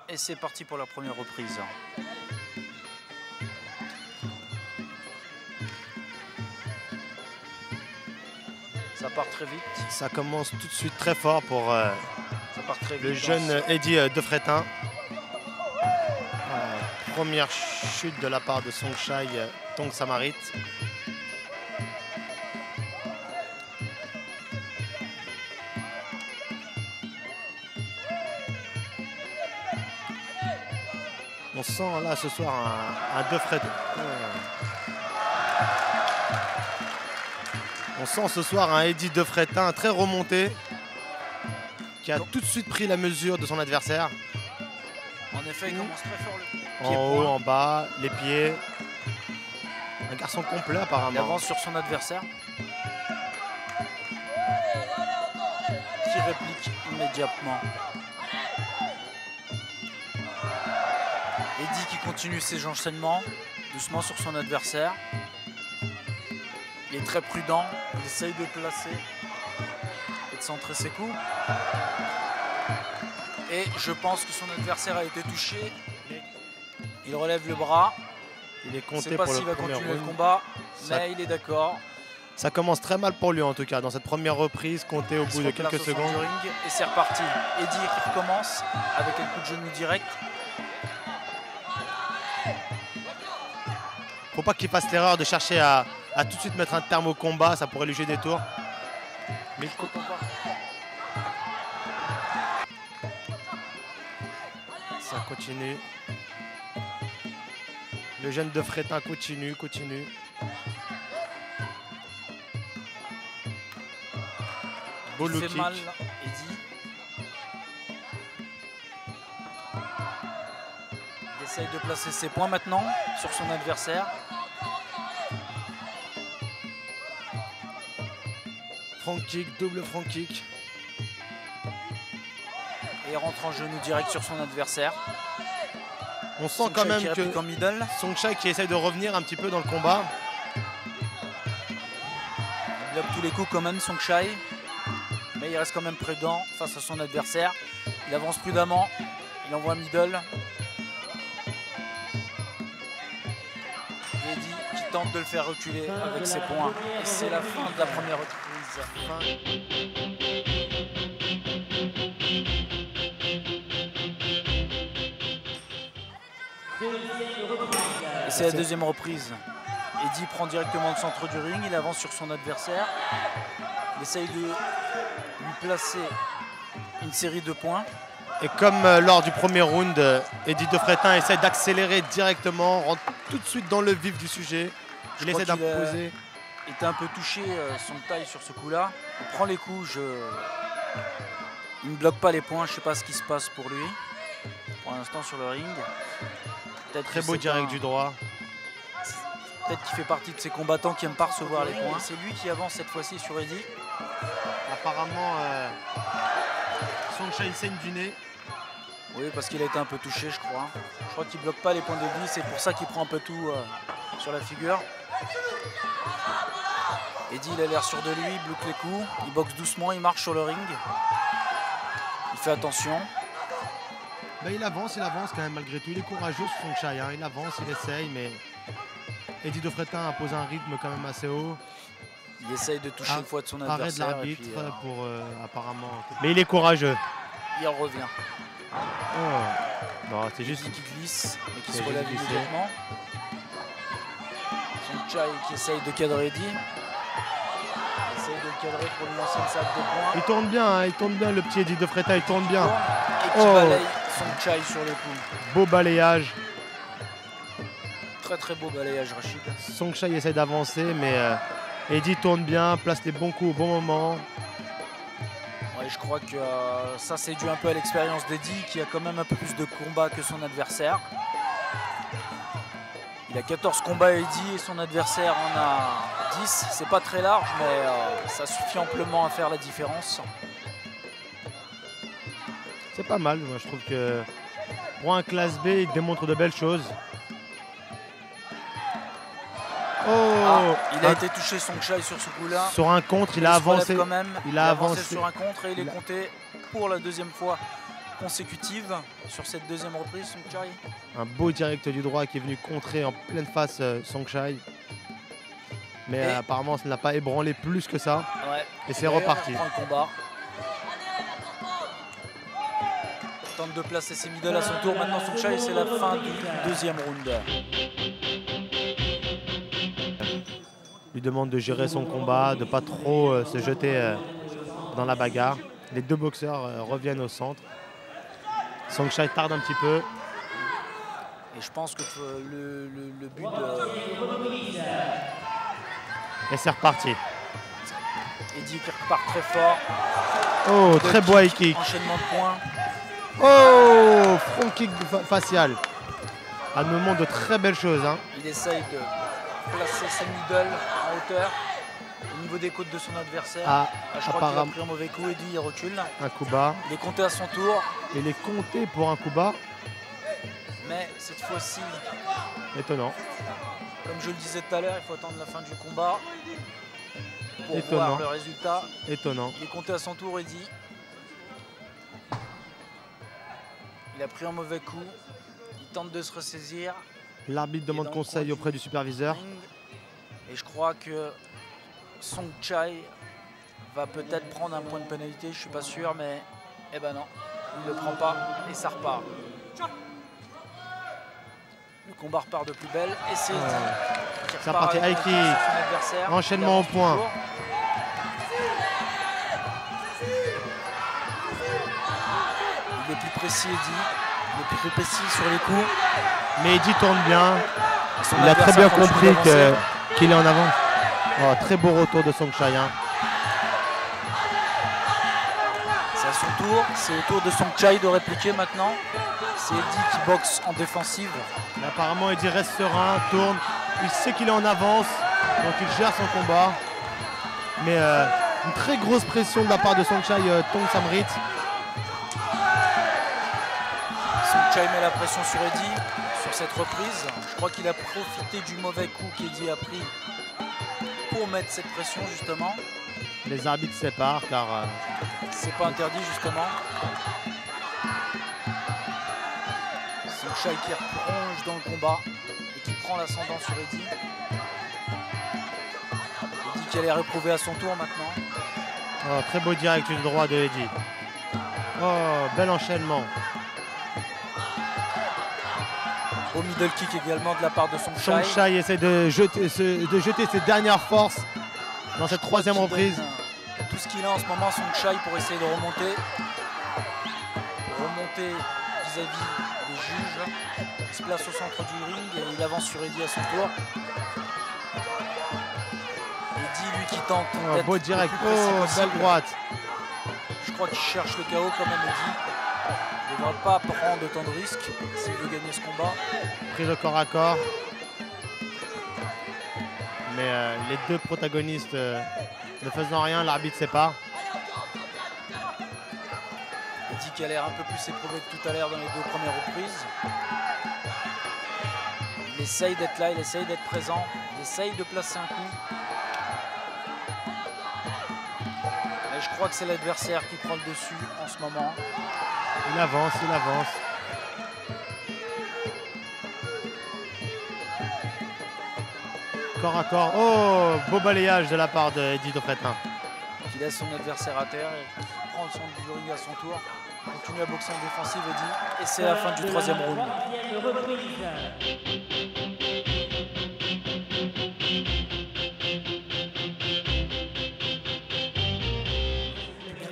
Et c'est parti pour la première reprise. Ça part très vite. Ça commence tout de suite très fort pour Ça part très vite, le jeune Eddy Defrétin. Première chute de la part de Songchai Tong Samarit. On sent là ce soir un Defrétin. On sent ce soir un Eddy Defrétin très remonté, qui a tout de suite pris la mesure de son adversaire. En effet, il commence très fort le En haut, en bas, les pieds. Un garçon complet apparemment. Il avance sur son adversaire. Qui réplique immédiatement. Eddy qui continue ses enchaînements doucement sur son adversaire. Il est très prudent, il essaye de placer et de centrer ses coups. Et je pense que son adversaire a été touché. Il relève le bras. Il est Je ne compté sais pas pour s'il le va premier continuer le round. combat, Ça- mais il est d'accord. Ça commence très mal pour lui en tout cas. Dans cette première reprise, compté au Il se bout de replace quelques au centre secondes. du ring et c'est reparti. Eddy qui recommence avec un coup de genou direct. Faut pas qu'il fasse l'erreur de chercher à tout de suite mettre un terme au combat, ça pourrait lui jouer des tours. Mais il compte pas. Ça continue. Le jeune Defrétin continue. Beau Il low fait kick. mal, Eddy. Il essaye de placer ses points maintenant sur son adversaire. Front kick, double front kick. Et il rentre en genou direct sur son adversaire. On sent quand même qui que réplique en middle. Songchai qui essaye de revenir un petit peu dans le combat. Il bloque tous les coups quand même, Songchai. Mais il reste quand même prudent face à son adversaire. Il avance prudemment. Il envoie un middle. Et Eddy qui tente de le faire reculer avec ses poings. Et c'est la fin de la première reprise. Et c'est la deuxième reprise. Eddy prend directement le centre du ring, il avance sur son adversaire. Il essaye de lui placer une série de points. Et comme lors du premier round, Eddy Defrétin essaie d'accélérer directement, rentre tout de suite dans le vif du sujet. Il essaie d'imposer. Il était un peu touché son taille sur ce coup-là. Il prend les coups, il ne bloque pas les points, je ne sais pas ce qui se passe pour lui. Pour l'instant sur le ring. Très beau direct du droit. Peut-être qu'il fait partie de ces combattants qui n'aiment pas recevoir les points. C'est lui qui avance cette fois-ci sur Eddy. Apparemment, Songchai saigne du nez. Oui, parce qu'il a été un peu touché, je crois. Je crois qu'il ne bloque pas les points d'Eddy, c'est pour ça qu'il prend un peu tout sur la figure. Eddy, il a l'air sûr de lui, il bloque les coups, il boxe doucement, il marche sur le ring. Il fait attention. Ben, il avance quand même malgré tout. Il est courageux Songchai, hein. Il avance, il essaye, mais Eddy Defrétin a posé un rythme quand même assez haut. Il essaye de toucher une fois de son Arrête adversaire. l'arbitre Et puis, pour apparemment. Mais il est courageux. il revient. Oh. Non, c'est juste. Eddy qui glisse, mais qui C'est se relève juste glissé. immédiatement. Songchai qui essaye de cadrer Eddy. Il essaye de le cadrer pour lui lancer une salle de points. Il tourne bien le petit Eddy Defrétin, il tourne bien. Et qui balaye Songchai sur les coups. Beau balayage. Très très beau balayage, Rachid. Songchai essaie d'avancer, mais Eddy tourne bien, place les bons coups au bon moment. Ouais, je crois que ça c'est dû un peu à l'expérience d'Eddy qui a quand même un peu plus de combats que son adversaire. Il a 14 combats Eddy et son adversaire en a 10. C'est pas très large, mais ça suffit amplement à faire la différence. C'est pas mal, moi je trouve que pour un classe B, il démontre de belles choses. Il a été touché Songchai sur ce coup-là. Sur un contre, il a avancé. Quand même. Il a avancé sur un contre et il est compté pour la deuxième fois consécutive sur cette deuxième reprise, Songchai. Un beau direct du droit qui est venu contrer en pleine face Songchai. Mais apparemment, ça ne l'a pas ébranlé plus que ça. Ouais. Et c'est reparti. On prend le combat. Tente de placer ses middle à son tour. Maintenant, Songchai, c'est la fin du deuxième round. Lui demande de gérer son combat, de ne pas trop se jeter dans la bagarre. Les deux boxeurs reviennent au centre. Songchai tarde un petit peu. Et je pense que le but de... Et c'est reparti. Eddie qui repart très fort. Oh, très beau high kick. Enchaînement de points. Oh, front kick facial. Ça nous montre de très belles choses. Hein. Il essaye de placer ses middle en hauteur, au niveau des côtes de son adversaire. Ah, je crois qu'il a pris un mauvais coup. Eddie, il recule. Un coup bas. Il est compté à son tour. Il est compté pour un coup bas. Mais cette fois-ci, étonnant. Comme je le disais tout à l'heure, il faut attendre la fin du combat pour étonnant. voir le résultat. Étonnant. Il est compté à son tour, Eddie. Il a pris un mauvais coup. Il tente de se ressaisir. L'arbitre demande conseil auprès du superviseur. Et je crois que Songchai va peut-être prendre un point de pénalité. Je ne suis pas sûr, mais eh ben non, il ne le prend pas et ça repart. Le combat repart de plus belle et c'est c'est reparti, high kick, enchaînement au point. Il est plus précis, Eddie. Il est plus précis sur les coups. Mais Eddie tourne bien. Il a très bien compris qu'il est en avant. Oh, très beau retour de Songchai. Hein. C'est à son tour. C'est au tour de Songchai de répliquer maintenant. C'est Eddie qui boxe en défensive. Mais apparemment, Eddie reste serein, tourne. Il sait qu'il est en avance, donc il gère son combat. Mais une très grosse pression de la part de Songchai Tong Samrit. Songchai met la pression sur Eddie sur cette reprise. Je crois qu'il a profité du mauvais coup qu'Eddie a pris pour mettre cette pression justement. Les arbitres séparent car... c'est pas interdit justement. Songchai qui replonge dans le combat et qui prend l'ascendant sur Eddie. Eddie qui allait réprouver à son tour maintenant. Oh, très beau direct du droit de Eddie. Oh, bel enchaînement. Au middle kick également de la part de Songchai. Songchai essaie de jeter ses dernières forces dans cette troisième reprise. Tout ce qu'il a en ce moment, Songchai, pour essayer de remonter. Remonter vis-à-vis des juges. Il se place au centre du ring et il avance sur Eddie à son tour. Eddie, lui, qui tente. Oh, beau direct, oh, belle droite. Je crois qu'il cherche le KO quand même, Eddie. Il ne va pas prendre autant de risques s'il veut gagner ce combat. Prise au corps à corps. Mais les deux protagonistes ne faisant rien, l'arbitre sépare. Eddie qui a l'air un peu plus éprouvé que tout à l'heure dans les deux premières reprises. Il essaye d'être là, il essaye d'être présent, il essaye de placer un coup. Mais je crois que c'est l'adversaire qui prend le dessus en ce moment. Il avance, il avance. Corps à corps. Oh, beau balayage de la part de Eddie de Frétin. Qui laisse son adversaire à terre et qui prend le centre du ring à son tour. Continue à boxer en défensive, Eddie. Et c'est la fin du troisième round.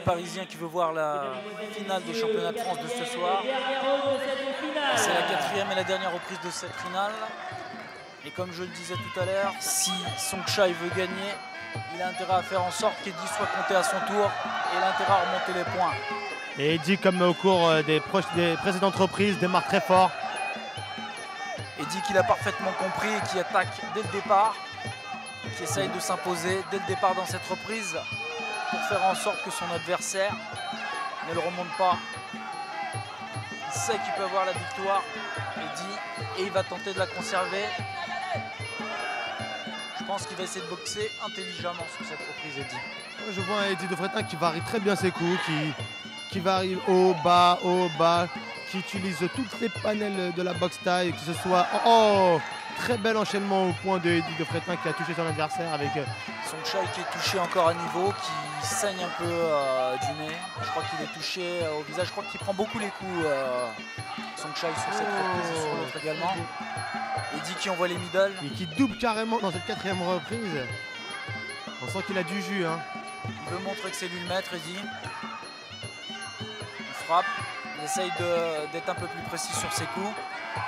Parisien qui veut voir la finale des championnats de France de ce soir. C'est la quatrième et la dernière reprise de cette finale. Et comme je le disais tout à l'heure, si Songchai veut gagner, il a intérêt à faire en sorte qu'Eddie soit compté à son tour et il a intérêt à remonter les points. Et Eddie, comme au cours des précédentes reprises, démarre très fort. Eddie qui l'a parfaitement compris et qui attaque dès le départ, qui essaye de s'imposer dès le départ dans cette reprise, pour faire en sorte que son adversaire ne le remonte pas. Il sait qu'il peut avoir la victoire, Eddie, et il va tenter de la conserver. Je pense qu'il va essayer de boxer intelligemment sur cette reprise, Eddie. Je vois Eddie de Frétin qui varie très bien ses coups, qui qui varie haut, bas, qui utilise toutes les panels de la boxe taille, que ce soit... Oh, très bel enchaînement au point de Eddy de Frétin qui a touché son adversaire avec... Songchai qui est touché encore à niveau, qui saigne un peu du nez. Je crois qu'il est touché au visage. Je crois qu'il prend beaucoup les coups, Songchai, sur cette reprise et sur l'autre également. Eddy qui envoie les middle. Et qui double carrément dans cette 4e reprise. On sent qu'il a du jus. Hein. Il veut montrer que c'est lui le maître, Eddy. Il frappe. Il essaye d'être un peu plus précis sur ses coups.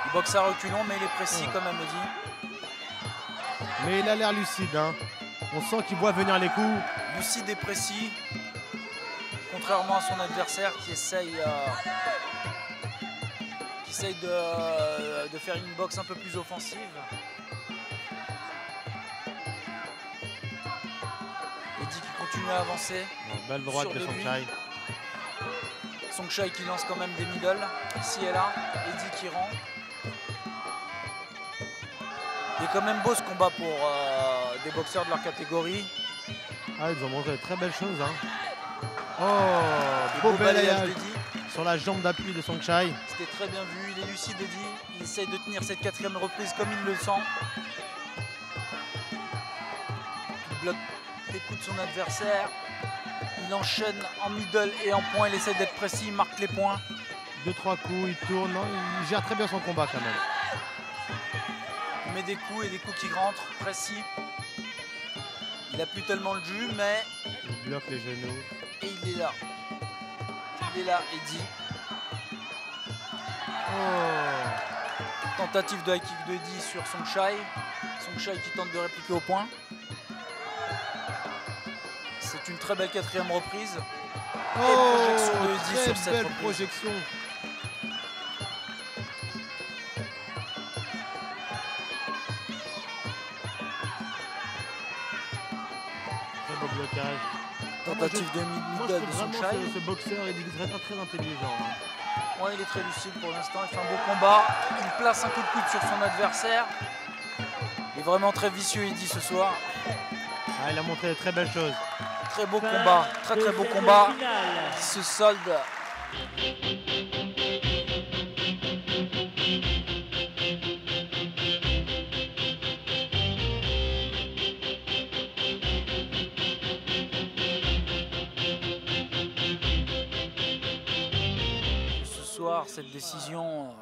Il boxe à reculons, mais il est précis quand même, Eddy. Mais il a l'air lucide. Hein. On sent qu'il voit venir les coups. Lucide et précis. Contrairement à son adversaire qui essaye de faire une boxe un peu plus offensive. Eddy qui continue à avancer. Belle droite de Songchai. Songchai qui lance quand même des middle, ici et là. Eddy qui rend. Il est quand même beau ce combat pour des boxeurs de leur catégorie. Ah, ils ont montré de très belles choses. Hein. Oh, beau balayage d'Eddy sur la jambe d'appui de Songchai. C'était très bien vu, il est lucide Eddy. Il essaye de tenir cette 4e reprise comme il le sent. Il bloque les coups de son adversaire. Il enchaîne en middle et en point. Il essaye d'être précis, il marque les points. 2-3 coups, il tourne. Non, il gère très bien son combat quand même. Il met des coups et des coups qui rentrent, précis. Il n'a plus tellement le jus, mais... Il bloque les genoux. Et il est là. Il est là, Eddy. Oh. Tentative de high kick de Eddy sur Songchai. Songchai qui tente de répliquer au point. C'est une très belle 4e reprise. Oh, et projection de Eddy sur cette belle reprise. Projection. Très beau blocage. Tentative de middle de Songchai. Ce boxeur est très intelligent. Hein. Ouais, il est très lucide pour l'instant. Il fait un beau combat. Il place un coup de coude sur son adversaire. Il est vraiment très vicieux, Eddy, ce soir. Ah, il a montré de très belles choses. Très beau combat, très beau combat qui se solde. Ce soir, cette décision,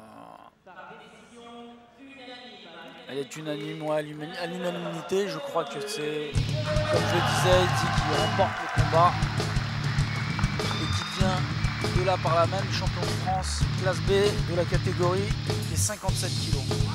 elle est unanime, ouais, à l'unanimité. Je crois que c'est, comme je le disais, Eddy qui remporte le combat et qui devient de là par là même champion de France classe B de la catégorie des 57 kg.